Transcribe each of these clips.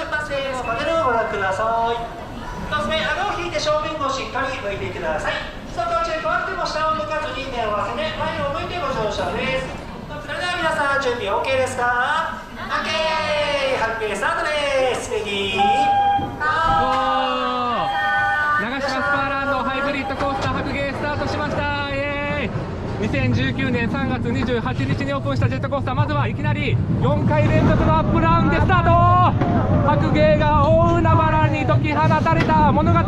りますです。パネルをご覧ください。1つ目、顎を引いて正面をしっかり向いてください。外中怖くても下を向かずに目を合わせて前を向いてご乗車です。それでは皆さん準備 OK ですか？ OK！ ハッピースタートです。レディーナガシマスパーランドハイブリッドコースター白鯨スタートしました。イエーイ。2019年3月28日にオープンしたジェットコースター、まずはいきなり4回連続のアップダウンでスタート。白鯨が大海原に解き放たれた物語の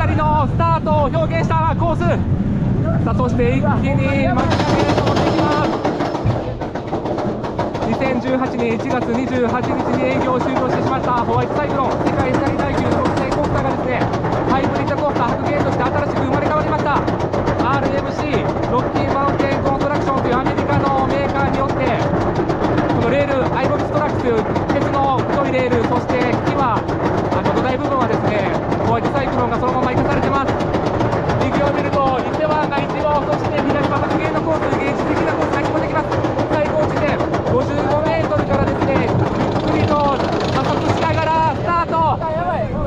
スタートを表現したコース。さあ、そして一気に巻き上げへと持っていきます。2018年1月28日に営業を終了してしまったホワイトサイクロン、世界最大級の国際コースターがですね、ハイブリッドコースター白鯨として新しく生まれ変わりました。 RMC ロッキーマウンテンコンストラクションというアメリカのメーカーによって、このレールアイボルストラックス、鉄の太いレール、そして木は土台部分はですね、ホワイトサイクロンがそのまま生かされてます。右を見ると伊勢湾が一望、そして左は白鯨のコース、芸術的なコースが聞こえてきます。最高地点55メートルからですね、ゆっくりと加速しながらスタート。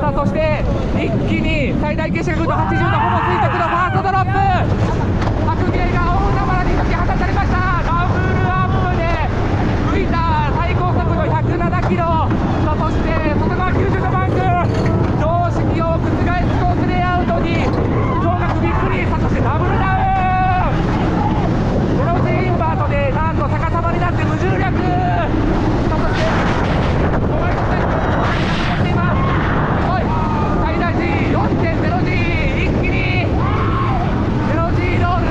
さあ、そして一気に最大傾斜角度80度、ほぼ垂直のファーストドロップ。白鯨が大海原に解き放たれました。ダブルアップで吹いた最高速度107キロ。さあ、そして外側90度バンク、常識を覆すコースレイアウトに驚愕びっくり。さあ、そしてダブルダウン、ゼロ G インバートでなんと逆さまになって無重力。さあ、そしてホワイトサイクルが残っています。すごい最大 G4.0G、 一気にゼロ G ロール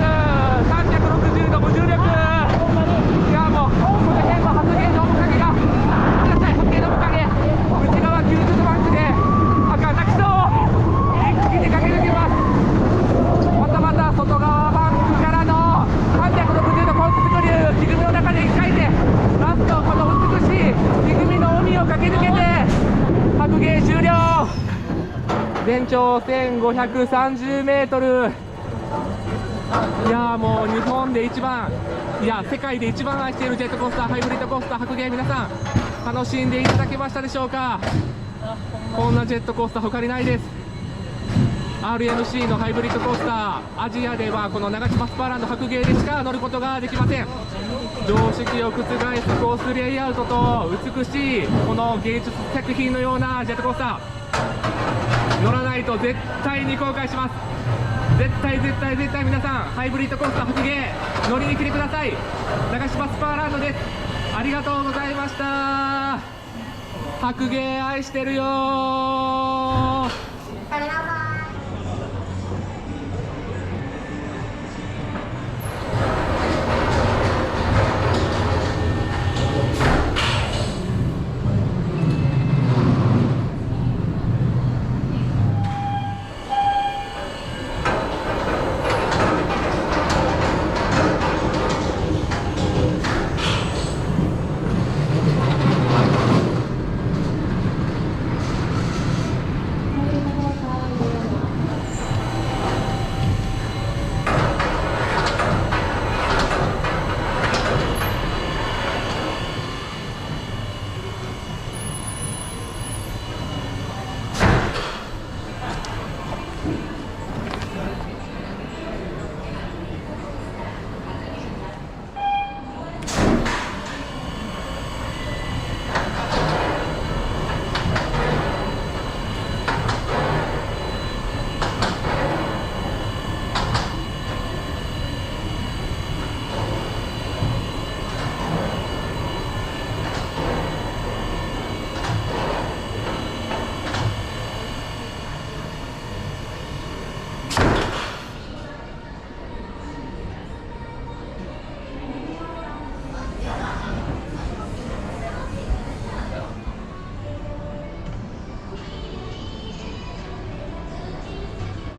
360度無重力。いや、もうこの辺は白鯨の面影が、見てください。白鯨の面影、内側90度バンクで赤泣きそう、一気に駆け抜けます。またまた外側バンクからの360度コーススクリュー、木組みの中で1回転、ラストこの美しい木組みの海を駆け抜けて白鯨終了。全長1530メートル。いやー、もう日本で一番、いや世界で一番愛しているジェットコースター、ハイブリッドコースター白鯨、皆さん楽しんでいただけましたでしょうか？こんなジェットコースター他にないです。 RMC のハイブリッドコースター、アジアではこのナガシマスパーランド白鯨でしか乗ることができません。常識を覆すコースレイアウトと美しいこの芸術作品のようなジェットコースター、乗らないと絶対に後悔します。絶対皆さんハイブリッドコースター白鯨乗りに来てください。ナガシマスパーランドです。ありがとうございました。白鯨愛してるよー。ありがとう